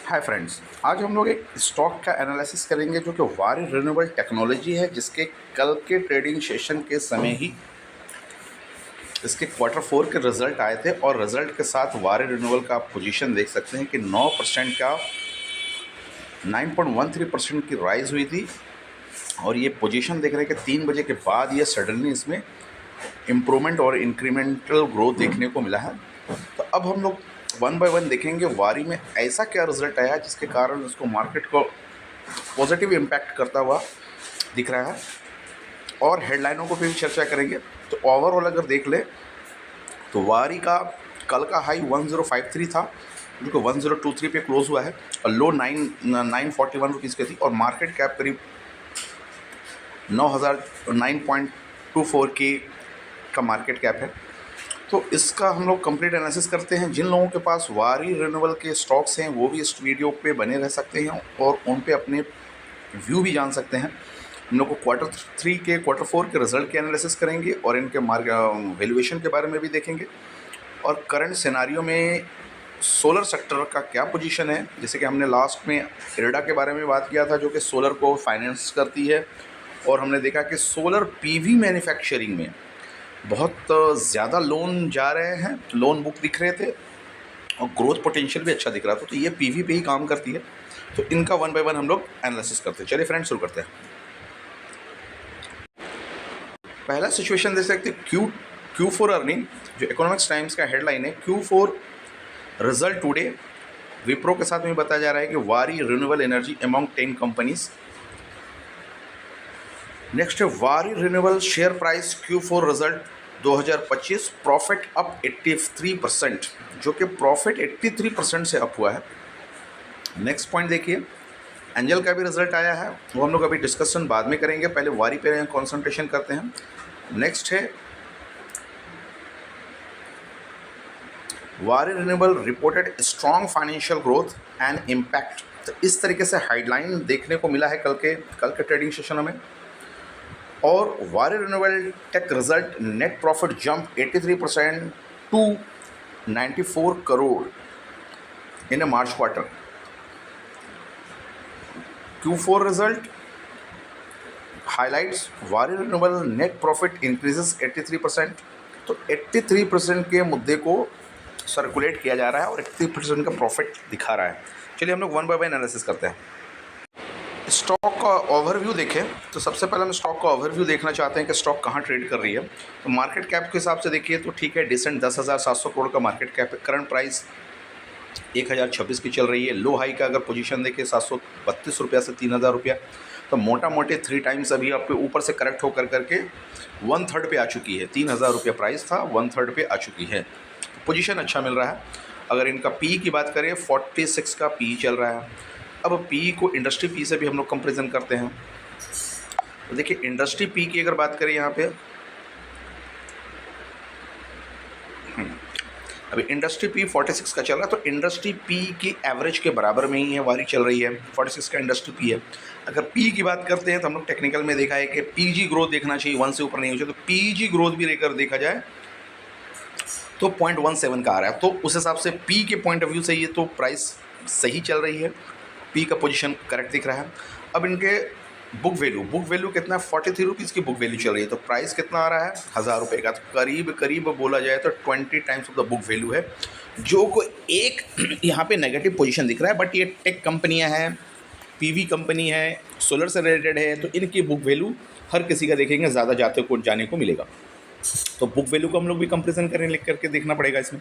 Hi friends, आज हम लोग एक स्टॉक का एनालिसिस करेंगे जो कि वारी रिन्यूएबल टेक्नोलॉजी है, जिसके कल के ट्रेडिंग सेशन के समय ही इसके क्वार्टर 4 के रिजल्ट आए थे। और रिजल्ट के साथ वारी रिन्यूएबल का आप पोजीशन देख सकते हैं कि 9% का 9.13% की राइज हुई थी। और ये पोजीशन देख रहे हैं कि 3 बजे के बाद ये सडनली इसमें इम्प्रूवमेंट और इंक्रीमेंटल ग्रोथ देखने को मिला है। तो अब हम लोग वन बाय वन देखेंगे वारी में ऐसा क्या रिजल्ट आया जिसके कारण उसको मार्केट को पॉजिटिव इम्पैक्ट करता हुआ दिख रहा है, और हेडलाइनों को भी चर्चा करेंगे। तो ओवरऑल अगर देख ले तो वारी का कल का हाई 1053 था, जो कि 1023 पे क्लोज हुआ है, और लो 941 रुपीज़ की थी, और मार्केट कैप करीब 9,009.24 की का मार्केट कैप है। तो इसका हम लोग कंप्लीट एनालिसिस करते हैं। जिन लोगों के पास वारी रिन्यूएबल के स्टॉक्स हैं वो भी इस वीडियो पे बने रह सकते हैं और उन पे अपने व्यू भी जान सकते हैं। हम लोग को क्वार्टर 4 के रिजल्ट के एनालिसिस करेंगे और इनके वैल्यूएशन के बारे में भी देखेंगे, और करंट सिनारियो में सोलर सेक्टर का क्या पोजीशन है। जैसे कि हमने लास्ट में इरडा के बारे में बात किया था, जो कि सोलर को फाइनेंस करती है, और हमने देखा कि सोलर पीवी मैन्युफैक्चरिंग में बहुत ज़्यादा लोन जा रहे हैं, लोन बुक दिख रहे थे, और ग्रोथ पोटेंशियल भी अच्छा दिख रहा था। तो ये पीवी पे ही काम करती है। तो इनका वन बाय वन हम लोग एनालिसिस करते हैं। चलिए फ्रेंड्स, शुरू करते हैं। पहला सिचुएशन देख सकते Q4 अर्निंग, जो इकोनॉमिक्स टाइम्स का हेडलाइन है, Q4 रिजल्ट टुडे। विप्रो के साथ में बताया जा रहा है कि वारी renewable energy among 10 companies. Next है वारी renewable share price Q4 result 2025, profit up 83%, जो कि प्रॉफिट 83% से अप हुआ है। नेक्स्ट पॉइंट देखिए, एंजल का भी रिजल्ट आया है, वो हम लोग अभी डिस्कशन बाद में करेंगे, पहले वारी पे कंसंट्रेशन करते हैं। नेक्स्ट है वारी renewable reported strong financial growth and impact. तो इस तरीके से हेडलाइन देखने को मिला है कल के ट्रेडिंग सेशन में। और Waaree renewable tech result net profit jump 83% to 94 crore in a March quarter. Q4 result highlights Waaree renewable net profit increases 83%। तो 83% के मुद्दे को सर्कुलेट किया जा रहा है और 83% का प्रॉफिट दिखा रहा है। चलिए हम लोग वन बाय वन एनालिसिस करते हैं। स्टॉक का ओवरव्यू देखें तो सबसे पहले हम स्टॉक का ओवरव्यू देखना चाहते हैं कि स्टॉक कहाँ ट्रेड कर रही है। तो मार्केट कैप के हिसाब से देखिए तो ठीक है, डिसेंट 10,700 करोड़ का मार्केट कैप है। करंट प्राइस 1,026 की चल रही है। लो हाई का अगर पोजीशन देखें 732 रुपया से 3,000 रुपया। तो मोटा मोटे 3 टाइम्स अभी आपके ऊपर से करेक्ट होकर करके 1/3 पे आ चुकी है। 3,000 रुपया प्राइस था, 1/3 पे आ चुकी है। पोजीशन अच्छा मिल रहा है। अगर इनका पी की बात करें 46 का पी चल रहा है। अब पी को इंडस्ट्री पी से भी हम लोग कंपेरिजन करते हैं। तो देखिए इंडस्ट्री पी की अगर बात करें यहाँ पे, अभी इंडस्ट्री पी 46 का चल रहा है। तो इंडस्ट्री पी की एवरेज के बराबर में ही है वारी चल रही है। 46 का इंडस्ट्री पी है। अगर पी की बात करते हैं तो हम लोग टेक्निकल में देखा है कि पीजी ग्रोथ देखना चाहिए, 1 से ऊपर नहीं हो चाहिए। तो पीजी ग्रोथ भी लेकर देखा जाए तो 0.17 का आ रहा है। तो उस हिसाब से पी के पॉइंट ऑफ व्यू से ये तो प्राइस सही चल रही है, पी का पोजीशन करेक्ट दिख रहा है। अब इनके बुक वैल्यू कितना है, 43 रुपीज़ की बुक वैल्यू चल रही है। तो प्राइस कितना आ रहा है, 1,000 रुपये का। तो करीब बोला जाए तो 20 times of the book value है, जो को एक यहाँ पे नेगेटिव पोजीशन दिख रहा है। बट ये टेक कंपनियाँ हैं, पीवी कंपनी है, सोलर से रिलेटेड है, तो इनकी बुक वैल्यू हर किसी का देखेंगे ज़्यादा जाने को मिलेगा। तो बुक वैल्यू को हम लोग भी कंपेरिजन करें, लिख करके देखना पड़ेगा इसमें।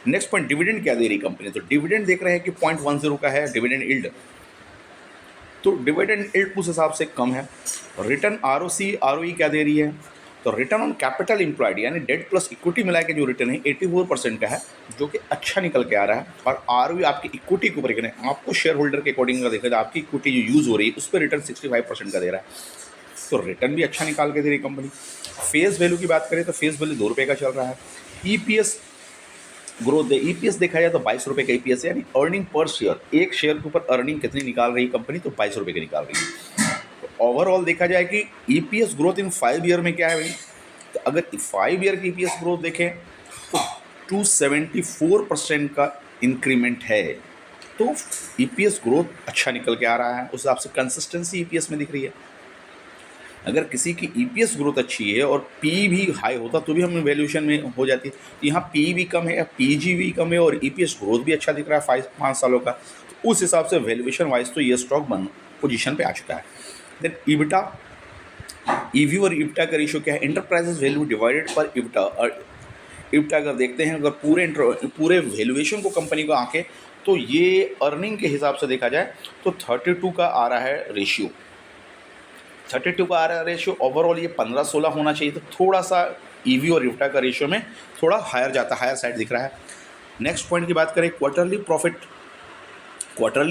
नेक्स्ट पॉइंट, डिविडेंड क्या दे रही कंपनी। तो डिविडेंड देख रहे हैं कि 0.10 का है डिविडेंड यील्ड। तो डिविडेंड यील्ड उस हिसाब से कम है। रिटर्न ROE क्या दे रही है। तो रिटर्न ऑन कैपिटल एम्प्लॉयड यानी डेट प्लस इक्विटी मिला के जो रिटर्न है 84% का है, जो कि अच्छा निकल के आ रहा है। और ROE आपकी इक्विटी के ऊपर करें, आपको शेयर होल्डर के अकॉर्डिंग का देखा जाए, आपकी इक्विटी जो यूज़ हो रही है उस पर रिटर्न 65% का दे रहा है। तो रिटर्न भी अच्छा निकाल के दे रही कंपनी। फेस वैल्यू की बात करें तो फेस वैल्यू 2 रुपये का चल रहा है। EPS ग्रोथ EPS देखा जाए तो 22 रुपये का EPS है, यानी अर्निंग पर शेयर, एक शेयर के ऊपर अर्निंग कितनी निकाल रही है कंपनी, तो 22 रुपये की निकाल रही है। तो ओवरऑल देखा जाए कि EPS ग्रोथ इन 5 ईयर में क्या है भाई। तो अगर 5 ईयर की EPS ग्रोथ देखें तो 274% का इंक्रीमेंट है। तो ईपीएस ग्रोथ अच्छा निकल के आ रहा है, उस हिसाब से कंसिस्टेंसी ईपीएस में दिख रही है। अगर किसी की ईपीएस ग्रोथ अच्छी है और पी भी हाई होता तो भी हमें वैल्यूएशन में हो जाती। तो यहाँ पी भी कम है, पीजी भी कम है और ईपीएस ग्रोथ भी अच्छा दिख रहा है 5 सालों का, तो उस हिसाब से वैल्यूएशन वाइज तो ये स्टॉक बन पोजीशन पे आ चुका है। देन ईबिटा, ईवी और ईबिटा का रेशियो क्या है, इंटरप्राइजेज वैल्यू डिवाइडेड पर ईबिटा। और ईबिटा अगर देखते हैं, अगर पूरे वैल्यूएशन को कंपनी को आके, तो ये अर्निंग के हिसाब से देखा जाए तो 32 का आ रहा है रेशियो, 32 का आ रहा है रेशियो। ओवरऑल ये 15-16 होना चाहिए, तो थोड़ा सा ईवी और ईबिटा का रेशियो में थोड़ा हायर जाता, हायर साइड दिख रहा है। नेक्स्ट पॉइंट की बात करें, क्वार्टरली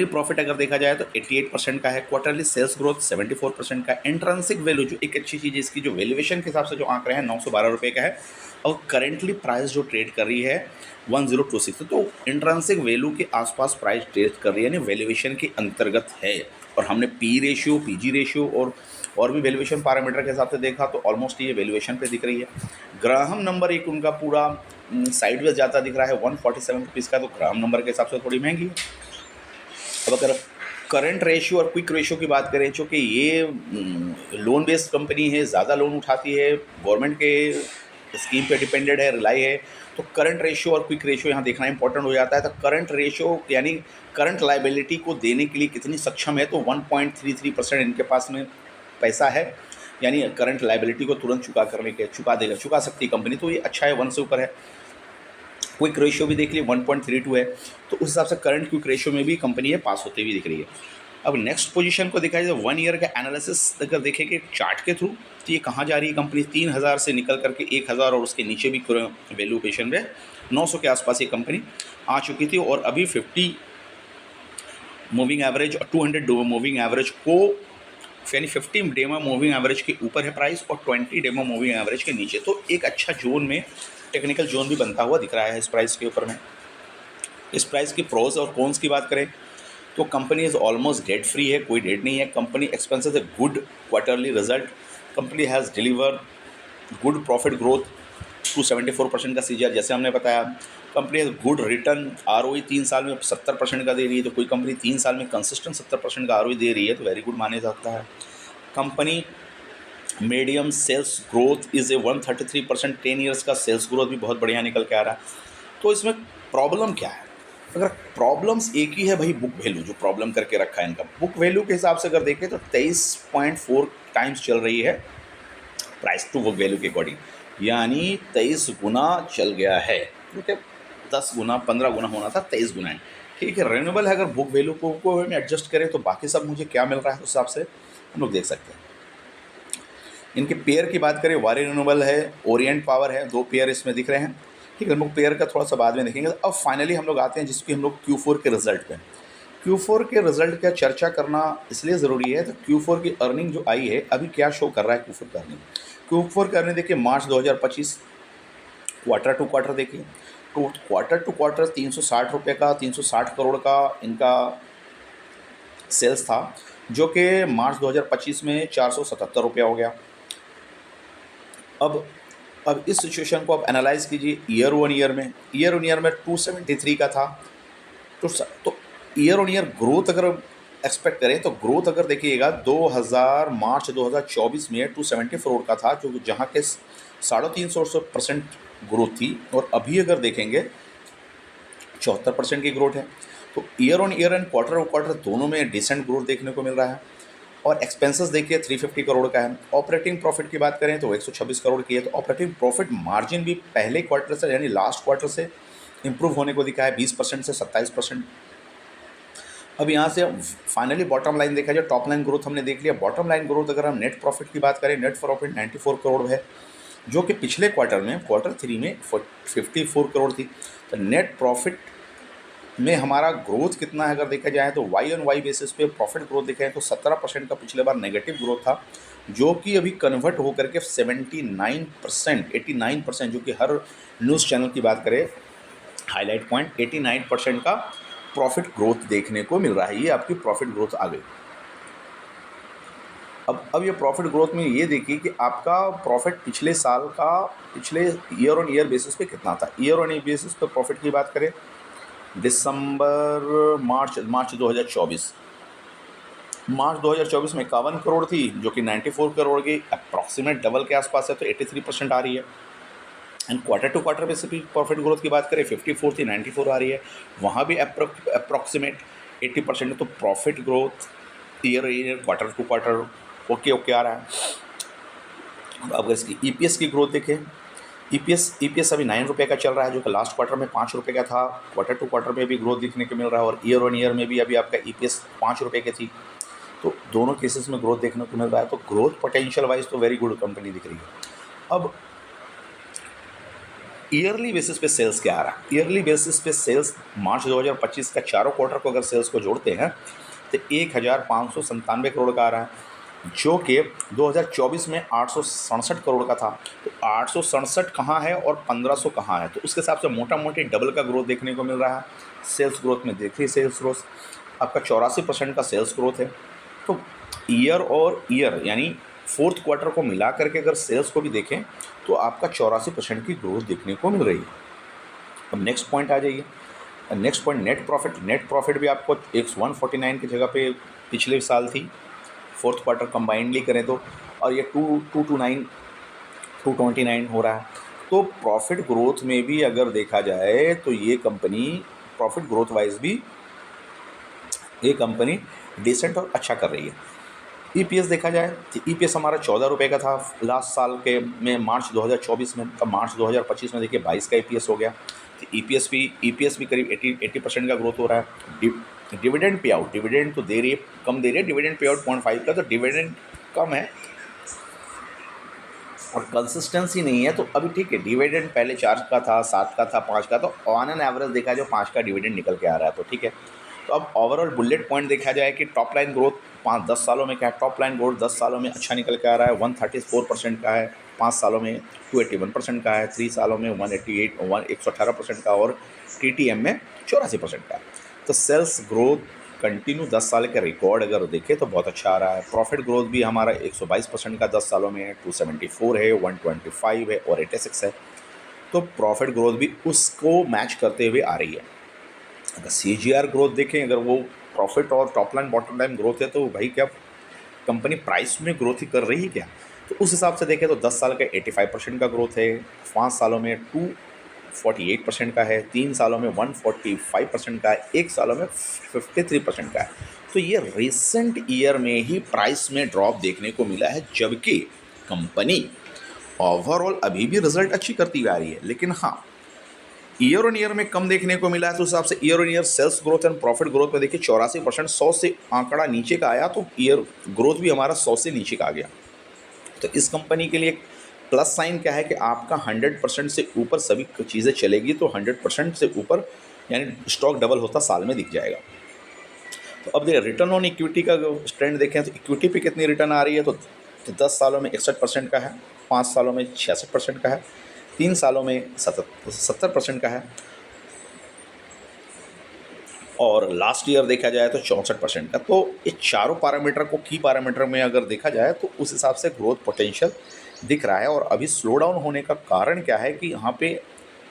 प्रॉफिट अगर देखा जाए तो 88% का है, क्वार्टरली सेल्स ग्रोथ 74% का, इंट्रिंसिक वैल्यू जो एक अच्छी चीज़ है इसकी, जो वैल्यूएशन के हिसाब से जो आंक रहे हैं 912 रुपये का है, और करेंटली प्राइस जो ट्रेड कर रही है 1026, तो इंट्रिंसिक वैल्यू के आसपास प्राइस ट्रेड कर रही है, यानी वैल्यूएशन के अंतर्गत है। और हमने पी रेशियो, पीजी रेशियो और भी वैल्यूएशन पैरामीटर के हिसाब से देखा तो ऑलमोस्ट ये वैल्यूएशन पे दिख रही है। ग्राहम नंबर एक उनका पूरा साइडवेज जाता दिख रहा है 147 रुपीज़ का, तो ग्राहम नंबर के हिसाब से थोड़ी महंगी है। अब अगर करंट रेशियो और क्विक रेशियो की बात करें, चूँकि ये लोन बेस्ड कंपनी है, ज़्यादा लोन उठाती है, गवर्नमेंट के स्कीम पे डिपेंडेड है, रिलाई है, तो करंट रेशियो और क्विक रेशियो यहाँ देखना इंपॉर्टेंट हो जाता है। तो करंट रेशियो यानी करंट लाइबिलिटी को देने के लिए कितनी सक्षम है, तो 1.33% इनके पास में पैसा है, यानी करंट लाइबिलिटी को तुरंत चुका सकती है कंपनी, तो ये अच्छा है, 1 से ऊपर है। क्विक रेशियो भी देख लिए 1.32 है, तो उस हिसाब से करंट क्विक रेशियो में भी कंपनी ये पास होती हुई दिख रही है। अब नेक्स्ट पोजीशन को देखा जाए 1 ईयर का एनालिसिस अगर देखेंगे चार्ट के थ्रू, तो ये कहाँ जा रही है कंपनी, 3000 से निकल करके 1000 और उसके नीचे भी वैल्यूएशन में 900 के आसपास ये कंपनी आ चुकी थी, और अभी 50 मूविंग एवरेज और 200 मूविंग एवरेज को, यानी 50 डेमो मूविंग एवरेज के ऊपर है प्राइस और 20 डेमो मूविंग एवरेज के नीचे, तो एक अच्छा जोन में टेक्निकल जोन भी बनता हुआ दिख रहा है इस प्राइस के ऊपर में। इस प्राइस की प्रोज और कॉन्स की बात करें तो company is almost debt free है, कोई डेट नहीं है। Company expenses a good quarterly result, company has deliver good profit growth 274% का सीजीआर, जैसे हमने बताया। Company has good return, ROE 3 साल में 70% का दे रही है, तो कोई कंपनी 3 साल में कंसिस्टेंट 70% का आरओई दे रही है तो वेरी गुड माने जाता है। Company medium sales growth is a 133%, 10 years का सेल्स ग्रोथ भी बहुत बढ़िया निकल के आ रहा है। तो इसमें प्रॉब्लम क्या है, अगर प्रॉब्लम्स एक ही है भाई, बुक वैल्यू जो प्रॉब्लम करके रखा है इनका, बुक वैल्यू के हिसाब से अगर देखें तो 23.4 टाइम्स चल रही है प्राइस टू बुक वैल्यू के अकॉर्डिंग, यानी 23 गुना चल गया है, ठीक है, 10 गुना 15 गुना होना था, 23 गुना है, ठीक है, रिन्यूएबल है। अगर बुक वैल्यू को हम एडजस्ट करें तो बाकी सब मुझे क्या मिल रहा है उस हिसाब से हम लोग देख सकते हैं। इनके पेयर की बात करें, वारी रिन्यूएबल है, ओरिएंट पावर है, 2 पेयर इसमें दिख रहे हैं, ठीक है। हम लोग पेयर का थोड़ा सा बाद में देखेंगे। अब फाइनली हम लोग आते हैं जिसकी हम लोग Q4 के रिजल्ट पे। Q4 के रिजल्ट का चर्चा करना इसलिए ज़रूरी है, तो Q4 की अर्निंग जो आई है अभी क्या शो कर रहा है Q4 का अर्निंग। Q4 का अर्निंग देखिए मार्च 2025, क्वार्टर टू क्वार्टर देखिए, तो क्वार्टर टू क्वार्टर 360 रुपये का, 360 करोड़ का इनका सेल्स था, जो कि मार्च 2025 में 477 रुपया हो गया। अब इस सिचुएशन को आप एनालाइज़ कीजिए ईयर ऑन ईयर में 273 का था, तो ईयर ऑन ईयर ग्रोथ अगर एक्सपेक्ट करें तो ग्रोथ अगर देखिएगा मार्च 2024 में 274 का था, जो जहाँ के 350% ग्रोथ थी, और अभी अगर देखेंगे 74% की ग्रोथ है। तो year on year and quarter on quarter दोनों में डिसेंट ग्रोथ देखने को मिल रहा है। और एक्सपेंसेस देखिए 350 करोड़ का है। ऑपरेटिंग प्रॉफिट की बात करें तो 126 करोड़ की है, तो ऑपरेटिंग प्रॉफिट मार्जिन भी पहले क्वार्टर से यानी लास्ट क्वार्टर से इंप्रूव होने को दिखा है, 20% से 27%। अब यहाँ से फाइनली बॉटम लाइन देखा जाए, टॉप लाइन ग्रोथ हमने देख लिया, बॉटम लाइन ग्रोथ अगर हम नेट प्रॉफिट की बात करें, नेट प्रॉफिट 94 करोड़ है, जो कि पिछले क्वार्टर में Q3 में 54 करोड़ थी। तो नेट प्रॉफिट में हमारा ग्रोथ कितना है अगर देखा जाए तो वाई ऑन वाई बेसिस पे प्रॉफिट ग्रोथ देखें तो 17% का पिछले बार नेगेटिव ग्रोथ था, जो कि अभी कन्वर्ट होकर के 79%, 89%, जो कि हर न्यूज़ चैनल की बात करें हाईलाइट पॉइंट 89% का प्रॉफिट ग्रोथ देखने को मिल रहा है। ये आपकी प्रॉफिट ग्रोथ आ गई। अब ये प्रॉफिट ग्रोथ में ये देखिए कि आपका प्रॉफिट पिछले साल का पिछले ईयर ऑन ईयर बेसिस पे कितना था। ईयर ऑन ईयर बेसिस पे प्रॉफिट की बात करें दिसंबर मार्च 2024, मार्च 2024 में 51 करोड़ थी, जो कि 94 करोड़ की अप्रॉक्सीमेट डबल के आसपास है, तो 83% आ रही है। And quarter to quarter basis पे प्रॉफिट ग्रोथ की बात करें, 54 थी, 94 आ रही है, वहाँ भी अप्रॉक्सीमेट 80% है। तो profit growth year quarter to quarter okay आ रहा है। अब अगर इसकी ईपीएस की ग्रोथ देखें, ईपीएस अभी 9 रुपये का चल रहा है, जो कि लास्ट क्वार्टर में 5 रुपये का था। क्वार्टर टू क्वार्टर में भी ग्रोथ देखने को मिल रहा है, और ईयर ऑन ईयर में भी अभी आपका ईपीएस 5 रुपये की थी। तो दोनों केसेस में ग्रोथ देखने को मिल रहा है, तो ग्रोथ पोटेंशियल वाइज तो वेरी गुड कंपनी दिख रही है। अब ईयरली बेसिस पे सेल्स क्या आ रहा है? ईयरली बेसिस पे सेल्स मार्च 2025 का चारों क्वार्टर को अगर सेल्स को जोड़ते हैं तो 1597 करोड़ का आ रहा है, जो कि 2024 में 867 करोड़ का था। तो 867 कहाँ है और 1500 कहाँ है? तो उसके हिसाब से मोटा मोटी डबल का ग्रोथ देखने को मिल रहा है। सेल्स ग्रोथ में देखिए, सेल्स ग्रोथ आपका 84% का सेल्स ग्रोथ है। तो ईयर और ईयर यानी फोर्थ क्वार्टर को मिला करके अगर सेल्स को भी देखें तो आपका 84% की ग्रोथ देखने को मिल रही है। अब नेक्स्ट पॉइंट आ जाइए। नेक्स्ट पॉइंट नेट प्रॉफिट भी आपको 149 की जगह पे पिछले साल थी, फोर्थ क्वार्टर कंबाइंडली करें तो, और ये 229 हो रहा है। तो प्रॉफिट ग्रोथ में भी अगर देखा जाए तो ये कंपनी प्रॉफिट ग्रोथ वाइज भी ये कंपनी डिसेंट और अच्छा कर रही है। ईपीएस देखा जाए तो ईपीएस हमारा 14 रुपये का था लास्ट साल के में मार्च 2024 में, तब मार्च 2025 में देखिए 22 का ईपीएस हो गया। तो ईपीएस भी करीब 80% का ग्रोथ हो रहा है। डिविडेंड पे आउट, डिविडेंड तो दे रही है, कम दे रही है, डिविडेंड पे आउट 0.5 का, तो डिविडेंड कम है और कंसिस्टेंसी नहीं है। तो अभी ठीक है, डिविडेंड पहले 4 का था, 7 का था, 5 का, तो ऑन एन एवरेज देखा जाए 5 का डिविडेंड निकल के आ रहा है, तो ठीक है। तो अब ओवरऑल बुलेट पॉइंट देखा जाए कि टॉप लाइन ग्रोथ 5-10 सालों में क्या है? टॉप लाइन ग्रोथ 10 सालों में अच्छा निकल के आ रहा है, 134% का है, 5 सालों में 281% का है, 3 सालों में 118% का, और टीटीएम में 84% का है। तो सेल्स ग्रोथ कंटिन्यू 10 साल के रिकॉर्ड अगर देखें तो बहुत अच्छा आ रहा है। प्रॉफिट ग्रोथ भी हमारा 122% का 10 सालों में है, 274 है, 125 है और 86 है। तो प्रॉफिट ग्रोथ भी उसको मैच करते हुए आ रही है। अगर सीजीआर ग्रोथ देखें, अगर वो प्रॉफिट और top line bottom line growth है, तो भाई क्या कंपनी प्राइस में ग्रोथ ही कर रही है क्या? तो उस हिसाब से देखें तो 10 साल का 85% का ग्रोथ है, 5 सालों में 248% का है, 3 सालों में 145% का है, 1 सालों में 53% का है। तो ये रिसेंट ईयर में ही प्राइस में ड्रॉप देखने को मिला है, जबकि कंपनी ओवरऑल अभी भी रिजल्ट अच्छी करती हुई आ रही है। लेकिन हाँ, ईयर ऑन ईयर में कम देखने को मिला है। तो उस हिसाब से year on year sales growth and profit growth में देखिए 84%, 100 से आंकड़ा नीचे का आया, तो ईयर ग्रोथ भी हमारा 100 से नीचे का आ गया। तो इस कंपनी के लिए एक प्लस साइन क्या है कि आपका 100% से ऊपर सभी चीज़ें चलेगी, तो 100% से ऊपर यानी स्टॉक डबल होता साल में दिख जाएगा। तो अब देखिए रिटर्न ऑन इक्विटी का ट्रेंड देखें तो इक्विटी पे कितनी रिटर्न आ रही है, तो 10 सालों में 61% का है, 5 सालों में 66% का है, 3 सालों में 70% का है, और लास्ट ईयर देखा जाए तो 64% का। तो ये चारों पैरामीटर को की पैरामीटर में अगर देखा जाए तो उस हिसाब से ग्रोथ पोटेंशियल दिख रहा है। और अभी स्लो डाउन होने का कारण क्या है कि यहाँ पे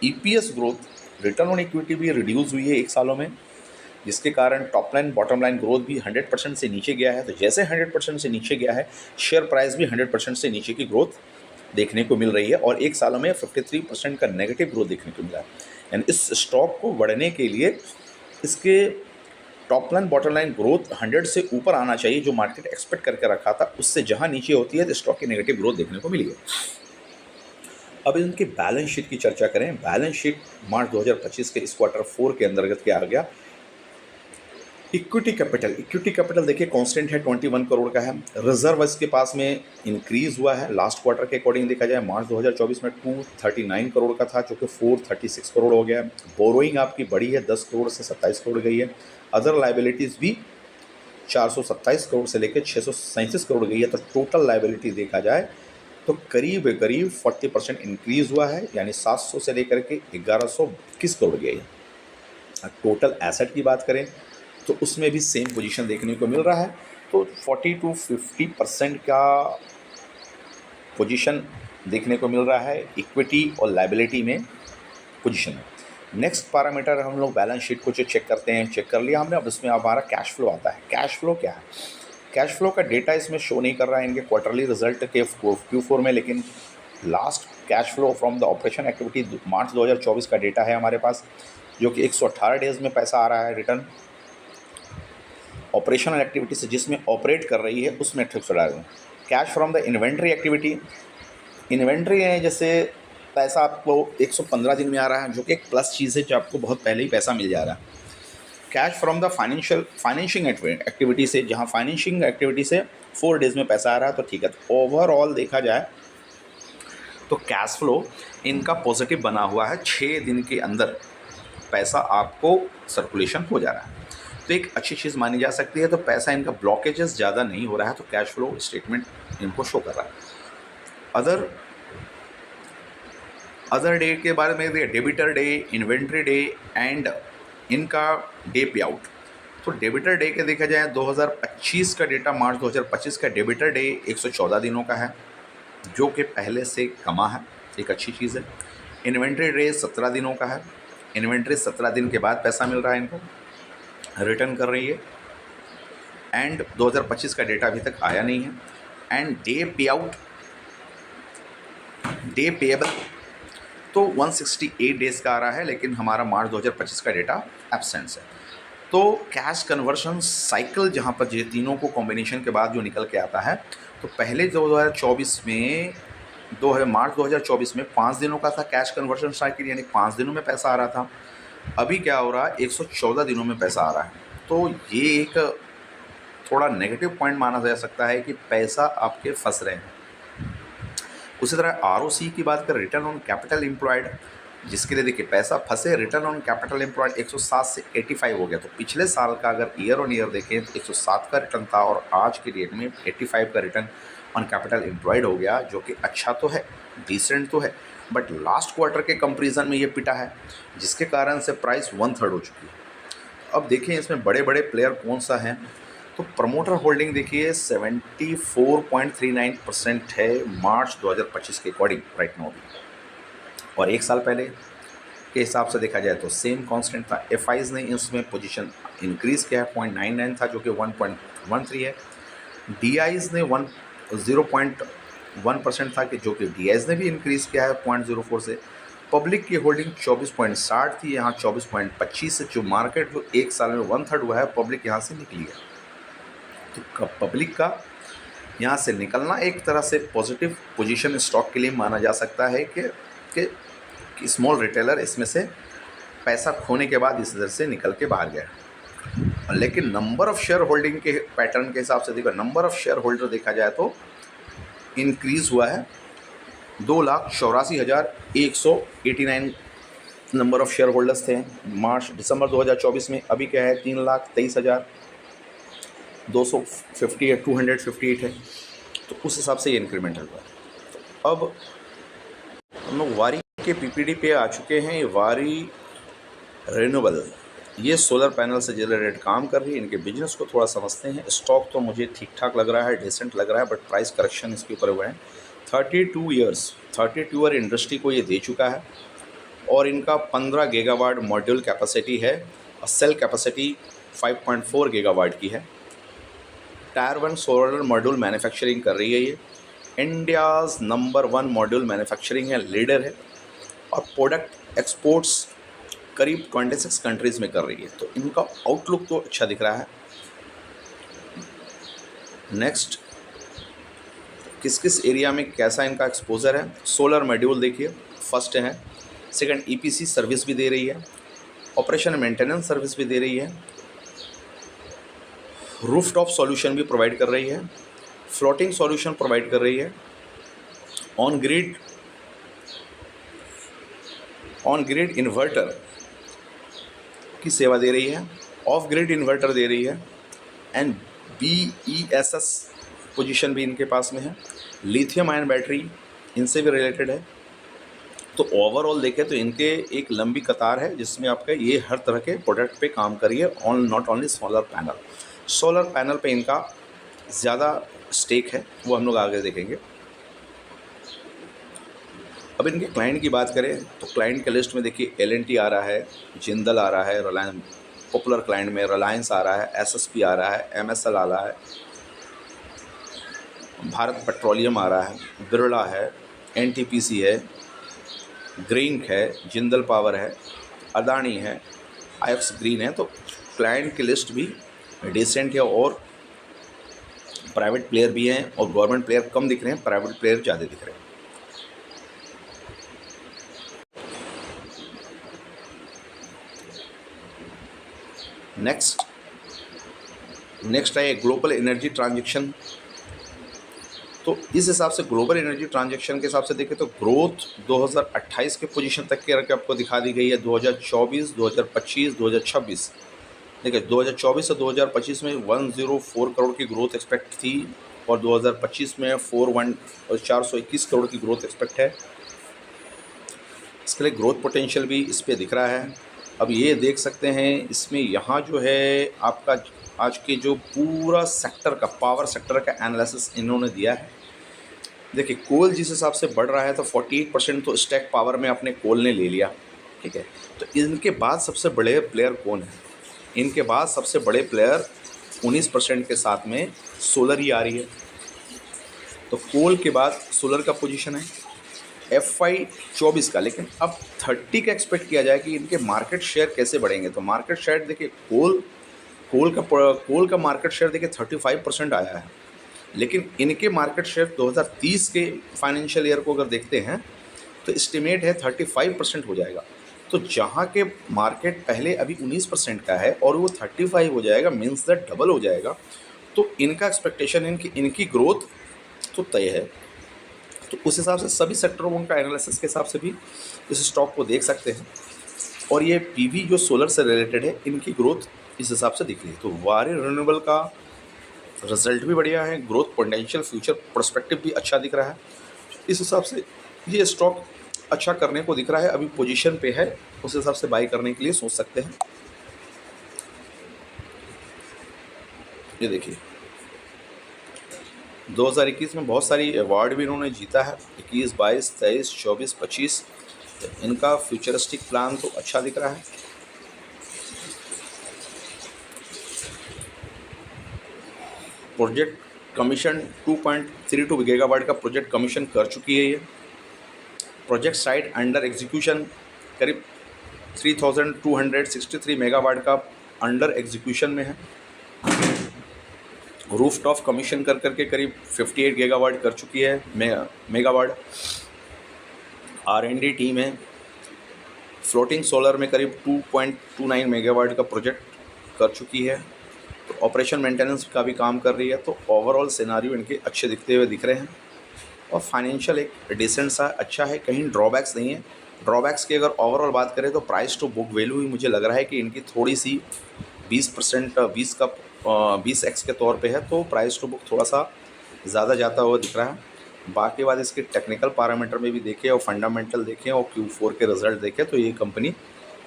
EPS growth, return on equity भी रिड्यूस हुई है 1 सालों में, जिसके कारण top line bottom line growth भी 100% से नीचे गया है। तो जैसे 100% से नीचे गया है, शेयर प्राइस भी 100% से नीचे की ग्रोथ देखने को मिल रही है, और 1 सालों में 53% का नेगेटिव ग्रोथ देखने को मिला है। यानी इस स्टॉक को बढ़ने के लिए इसके top line bottom line growth 100 से ऊपर आना चाहिए, जो मार्केट एक्सपेक्ट करके रखा था। उससे जहां नीचे होती है तो स्टॉक की नेगेटिव ग्रोथ देखने को मिली है। अब इनकी बैलेंस शीट की चर्चा करें। बैलेंस शीट मार्च 2025 के इस क्वार्टर 4 के अंतर्गत क्या आ गया? इक्विटी कैपिटल देखिए कांस्टेंट है, 21 करोड़ का है। रिजर्व इसके पास में इंक्रीज हुआ है, लास्ट क्वार्टर के अकॉर्डिंग देखा जाए मार्च 2024 में 239 करोड़ का था, जो कि 436 करोड़ हो गया है। बोरोइंग आपकी बढ़ी है, 10 करोड़ से 27 करोड़ गई है। अदर लाइबिलिटीज़ भी 427 करोड़ से लेकर 637 करोड़ गई है। तो टोटल लाइबिलिटी देखा जाए तो करीब 40% इंक्रीज हुआ है, यानी 700 से लेकर के 1121 करोड़ गई है। टोटल एसेट की बात करें तो उसमें भी सेम पोजीशन देखने को मिल रहा है। तो 40 to 50% का पोजीशन देखने को मिल रहा है इक्विटी और लाइबिलिटी में पोजीशन है। नेक्स्ट पैरामीटर हम लोग बैलेंस शीट को जो चेक करते हैं, चेक कर लिया हमने। अब इसमें हमारा कैश फ्लो आता है। कैश फ्लो क्या है? कैश फ्लो का डेटा इसमें शो नहीं कर रहा है इनके क्वार्टरली रिजल्ट के Q4 में, लेकिन last cash flow from the operation activity March 2024 का डेटा है हमारे पास, जो कि 118 डेज़ में पैसा आ रहा है रिटर्न ऑपरेशनल एक्टिविटी से, जिसमें ऑपरेट कर रही है उस मेट्रिक्स को डाल दें। Cash from the inventory activity, inventory है जैसे पैसा आपको 115 दिन में आ रहा है, जो कि एक प्लस चीज़ है, जो आपको बहुत पहले ही पैसा मिल जा रहा है। Cash from the financing activity से, जहाँ फाइनेंशिंग एक्टिविटी से 4 डेज़ में पैसा आ रहा है, तो ठीक है। तो ओवरऑल देखा जाए तो कैश फ्लो इनका पॉजिटिव बना हुआ है। 6 दिन के अंदर पैसा आपको सर्कुलेशन हो जा रहा है, तो एक अच्छी चीज़ मानी जा सकती है। तो पैसा इनका ब्लॉकेजेस ज़्यादा नहीं हो रहा है, तो कैश फ्लो स्टेटमेंट इनको शो कर रहा है। अदर डे के बारे में देखिए, debtor day, inventory day and इनका डे पे आउट। तो डेबिटर डे के देखा जाए 2025 का डेटा, मार्च 2025 का डेबिटर डे 114 दिनों का है, जो कि पहले से कमा है, एक अच्छी चीज़ है। इन्वेंट्री डे 17 दिनों का है। इन्वेंट्री 17 दिन के बाद पैसा मिल रहा है इनको, रिटर्न कर रही है। एंड 2025 का डेटा अभी तक आया नहीं है। एंड डे पे आउट, डे पेएबल तो 168 डेज़ का आ रहा है, लेकिन हमारा मार्च 2025 का डेटा एब्सेंस है। तो कैश कन्वर्शन साइकिल जहाँ पर ये तीनों को कॉम्बिनेशन के बाद जो निकल के आता है, तो पहले 2024 में मार्च 2024 में 5 दिनों का था कैश कन्वर्शन साइकिल, यानी 5 दिनों में पैसा आ रहा था। अभी क्या हो रहा है, 114 दिनों में पैसा आ रहा है। तो ये एक थोड़ा नेगेटिव पॉइंट माना जा सकता है कि पैसा आपके फंस रहे हैं। उसी तरह ROC की बात करें, रिटर्न ऑन कैपिटल एम्प्लॉयड, जिसके लिए देखिए पैसा फंसे, रिटर्न ऑन कैपिटल एम्प्लॉयड 107 से 85 हो गया। तो पिछले साल का अगर ईयर ऑन ईयर देखें तो 107 का रिटर्न था, और आज के डेट में 85 का रिटर्न ऑन कैपिटल एम्प्लॉयड हो गया, जो कि अच्छा तो है, डिसेंट तो है, बट लास्ट क्वार्टर के कंपेरिजन में ये पिटा है, जिसके कारण से प्राइस 1/3 हो चुकी है। अब देखिए इसमें बड़े बड़े प्लेयर कौन सा हैं, तो प्रमोटर होल्डिंग देखिए 74.39% है मार्च 2025 के अकॉर्डिंग राइट नाउ भी, और एक साल पहले के हिसाब से देखा जाए तो सेम कांस्टेंट था। FIs ने इसमें पोजीशन इंक्रीज़ किया है, 0.99 था जो कि 1.13 है। DIs ने 0.1% था कि जो कि DIs ने भी इंक्रीज़ किया है 0.04 से। पब्लिक की होल्डिंग 24.60 थी, यहाँ 24.25 से, जो मार्केट जो एक साल में 1/3 हुआ है, पब्लिक यहाँ से निकली है। तो पब्लिक का यहाँ से निकलना एक तरह से पॉजिटिव पोजीशन स्टॉक के लिए माना जा सकता है कि स्मॉल रिटेलर इसमें से पैसा खोने के बाद इस तरह से निकल के बाहर गया। लेकिन नंबर ऑफ़ शेयर होल्डिंग के पैटर्न के हिसाब से देखो, नंबर ऑफ़ शेयर होल्डर देखा जाए तो इंक्रीज़ हुआ है, 2,84,189 नंबर ऑफ़ शेयर होल्डर्स थे दिसंबर 2024 में। अभी क्या है, 3,23,250 या 258 है, तो उस हिसाब से ये इंक्रीमेंटल हुआ है। अब हम लोग वारी के PPD पे आ चुके हैं। ये वारी रिन्यूएबल, ये सोलर पैनल से जनरेट काम कर रही है, इनके बिजनेस को थोड़ा समझते हैं। स्टॉक तो मुझे ठीक ठाक लग रहा है, डिसेंट लग रहा है, बट प्राइस करेक्शन इसके ऊपर हुआ है। 32 ईयर इंडस्ट्री को ये दे चुका है, और इनका 15 गीगावाट मॉड्यूल कैपेसिटी है, और सेल कैपेसिटी 5.4 गीगावाट की है। टायर 1 सोलर मॉड्यूल मैन्युफैक्चरिंग कर रही है ये। इंडियाज़ नंबर 1 मॉड्यूल मैन्युफैक्चरिंग है, लीडर है, और प्रोडक्ट एक्सपोर्ट्स करीब 26 कंट्रीज़ में कर रही है। तो इनका आउटलुक तो अच्छा दिख रहा है। नेक्स्ट, किस किस एरिया में कैसा इनका एक्सपोजर है। सोलर मॉड्यूल देखिए फर्स्ट है, सेकंड EPC सर्विस भी दे रही है, ऑपरेशन मेंटेनेंस सर्विस भी दे रही है, रूफटॉप सॉल्यूशन भी प्रोवाइड कर रही है, फ्लोटिंग सॉल्यूशन प्रोवाइड कर रही है, ऑन ग्रिड इन्वर्टर की सेवा दे रही है, ऑफ ग्रिड इन्वर्टर दे रही है, एंड BESS पोजीशन भी इनके पास में है। लिथियम आयन बैटरी इनसे भी रिलेटेड है। तो ओवरऑल देखें तो इनके एक लंबी कतार है, जिसमें आपका ये हर तरह के प्रोडक्ट पे काम करिए, नॉट ओनली सोलर पैनल पे इनका ज़्यादा स्टेक है, वो हम लोग आगे देखेंगे। अब इनके क्लाइंट की बात करें तो क्लाइंट के लिस्ट में देखिए L&T आ रहा है, जिंदल आ रहा है, रिलायंस पॉपुलर क्लाइंट में रिलायंस आ रहा है, SSP आ रहा है, MSL आ रहा है, भारत पेट्रोलियम आ रहा है, बिरला है, NTPC है, ग्रीन है, जिंदल पावर है, अदानी है, IFS ग्रीन है। तो क्लाइंट की लिस्ट भी डिसेंट है और प्राइवेट प्लेयर भी हैं और गवर्नमेंट प्लेयर कम दिख रहे हैं, प्राइवेट प्लेयर ज़्यादा दिख रहे हैं। नेक्स्ट है ग्लोबल एनर्जी ट्रांजैक्शन। तो इस हिसाब से ग्लोबल एनर्जी ट्रांजैक्शन के हिसाब से देखें तो ग्रोथ 2028 के पोजीशन तक के रख आपको दिखा दी गई है। 2024, 2025, 2026 देखिए 2024 से 2025 में 104 करोड़ की ग्रोथ एक्सपेक्ट थी और 2025 में 421 करोड़ की ग्रोथ एक्सपेक्ट है। इसके लिए ग्रोथ पोटेंशियल भी इस पे दिख रहा है। अब ये देख सकते हैं इसमें यहाँ जो है आपका आज के जो पूरा सेक्टर का पावर सेक्टर का एनालिसिस इन्होंने दिया है। देखिए कोल जिस हिसाब से बढ़ रहा है तो 48% तो स्टैक पावर में अपने कोल ने ले लिया, ठीक है। तो इनके बाद सबसे बड़े प्लेयर कौन है? इनके बाद सबसे बड़े प्लेयर 19% के साथ में सोलर ही आ रही है। तो कोल के बाद सोलर का पोजीशन है FY 24 का। लेकिन अब 30 का एक्सपेक्ट किया जाए कि इनके मार्केट शेयर कैसे बढ़ेंगे। तो मार्केट शेयर देखिए कोल का मार्केट शेयर देखिए 35% आया है, लेकिन इनके मार्केट शेयर 2030 के फाइनेंशियल ईयर को अगर देखते हैं तो एस्टिमेट है 35% हो जाएगा। तो जहाँ के मार्केट पहले अभी 19% का है और वो 35 हो जाएगा, मीन्स दैट डबल हो जाएगा। तो इनका एक्सपेक्टेशन है इनकी ग्रोथ तो तय है। तो उस हिसाब से सभी सेक्टरों का एनालिसिस के हिसाब से भी इस स्टॉक को देख सकते हैं। और ये PV जो सोलर से रिलेटेड है इनकी ग्रोथ इस हिसाब से दिख रही है। तो वारी रिन्यूएबल का रिजल्ट भी बढ़िया है, ग्रोथ पोटेंशियल फ्यूचर पर्सपेक्टिव भी अच्छा दिख रहा है। इस हिसाब से ये स्टॉक अच्छा करने को दिख रहा है, अभी पोजीशन पे है, उस हिसाब से बाई करने के लिए सोच सकते हैं। ये देखिए 2021 में बहुत सारी अवार्ड भी इन्होंने जीता है, 21, 22, 23, 24, 25। तो इनका फ्यूचरिस्टिक प्लान तो अच्छा दिख रहा है। प्रोजेक्ट कमीशन 2.32 गीगावाट का प्रोजेक्ट कमीशन कर चुकी है। ये प्रोजेक्ट साइट अंडर एग्जीक्यूशन करीब 3263 मेगावाट का अंडर एग्जीक्यूशन में है। रूफ टॉप कमीशन कर करके करीब 58 गीगावाट कर चुकी है मेगावाट। R&D टीम है। फ्लोटिंग सोलर में करीब 2.29 मेगावाट का प्रोजेक्ट कर चुकी है। तो ऑपरेशन मेंटेनेंस का भी काम कर रही है। तो ओवरऑल सिनारियो इनके अच्छे दिखते हुए दिख रहे हैं और फाइनेंशियल एक डिसेंट सा अच्छा है, कहीं ड्रॉबैक्स नहीं है। ड्रॉबैक्स की अगर ओवरऑल बात करें तो प्राइस टू बुक वैल्यू ही मुझे लग रहा है कि इनकी थोड़ी सी 20x के तौर पे है, तो प्राइस टू बुक थोड़ा सा ज़्यादा जाता हुआ दिख रहा है। बाकी बात इसके टेक्निकल पैरामीटर में भी देखें और फंडामेंटल देखें और Q4 के रिज़ल्ट देखें तो ये कंपनी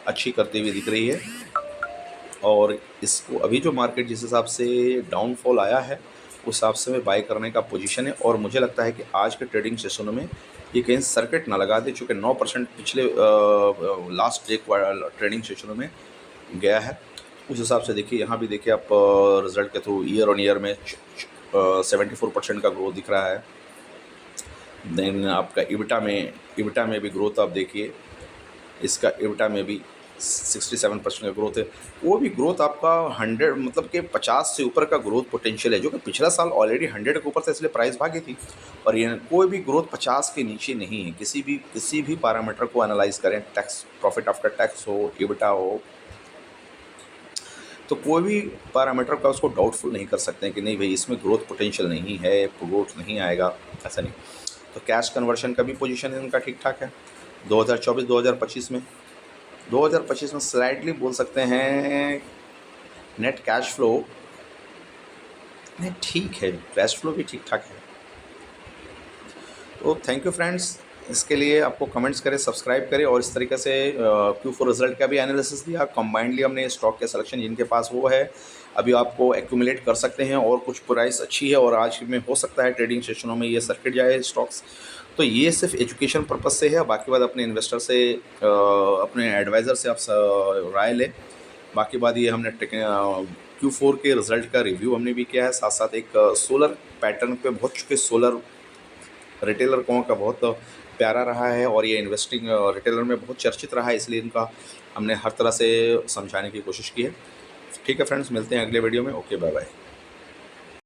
अच्छी करती हुई दिख रही है। और इसको अभी जो मार्केट जिस हिसाब से डाउनफॉल आया है उस हिसाब से मैं बाय करने का पोजीशन है। और मुझे लगता है कि आज के ट्रेडिंग सेशनों में ये कहीं सर्किट ना लगा दे, चूँकि 9% पिछले लास्ट एक ट्रेडिंग सेशनों में गया है। उस हिसाब से देखिए यहाँ भी देखिए आप रिज़ल्ट के थ्रू ईयर ऑन ईयर में 74% का ग्रोथ दिख रहा है। देन आपका इबिटा में भी ग्रोथ आप देखिए, इसका इबिटा में भी 67% का ग्रोथ है। वो भी ग्रोथ आपका 100 मतलब कि 50 से ऊपर का ग्रोथ पोटेंशियल है, जो कि पिछला साल ऑलरेडी 100 के ऊपर था, इसलिए प्राइस भागी थी। और ये कोई भी ग्रोथ 50 के नीचे नहीं है। किसी भी पैरामीटर को एनालाइज करें, टैक्स प्रॉफिट आफ्टर टैक्स हो, इबिटा हो, तो कोई भी पैरामीटर का उसको डाउटफुल नहीं कर सकते हैं कि नहीं भाई इसमें ग्रोथ पोटेंशियल नहीं है, ग्रोथ नहीं आएगा, ऐसा नहीं। तो कैश कन्वर्शन का भी पोजीशन इनका ठीक ठाक है। 2024-2025 में स्लाइटली बोल सकते हैं नेट कैश फ्लो नहीं ठीक है, कैश फ्लो भी ठीक ठाक है। तो थैंक यू फ्रेंड्स, इसके लिए आपको कमेंट्स करें, सब्सक्राइब करें और इस तरीके से Q4 रिजल्ट का भी एनालिसिस दिया। कंबाइंडली हमने स्टॉक के सिलेक्शन जिनके पास वो है अभी आपको एक्यूमुलेट कर सकते हैं और कुछ प्राइस अच्छी है और आज में हो सकता है ट्रेडिंग सेशनों में ये सर्किट जाए स्टॉक्स। तो ये सिर्फ एजुकेशन पर्पज़ से है, बाकी बात अपने इन्वेस्टर से अपने एडवाइज़र से आप राय लें। बाकी बात ये हमने Q4 के रिज़ल्ट का रिव्यू हमने भी किया है, साथ साथ एक सोलर पैटर्न पे बहुत चुके सोलर रिटेलर कौन का बहुत प्यारा रहा है और ये इन्वेस्टिंग रिटेलर में बहुत चर्चित रहा है, इसलिए इनका हमने हर तरह से समझाने की कोशिश की है। ठीक है फ्रेंड्स, मिलते हैं अगले वीडियो में। Okay, bye bye.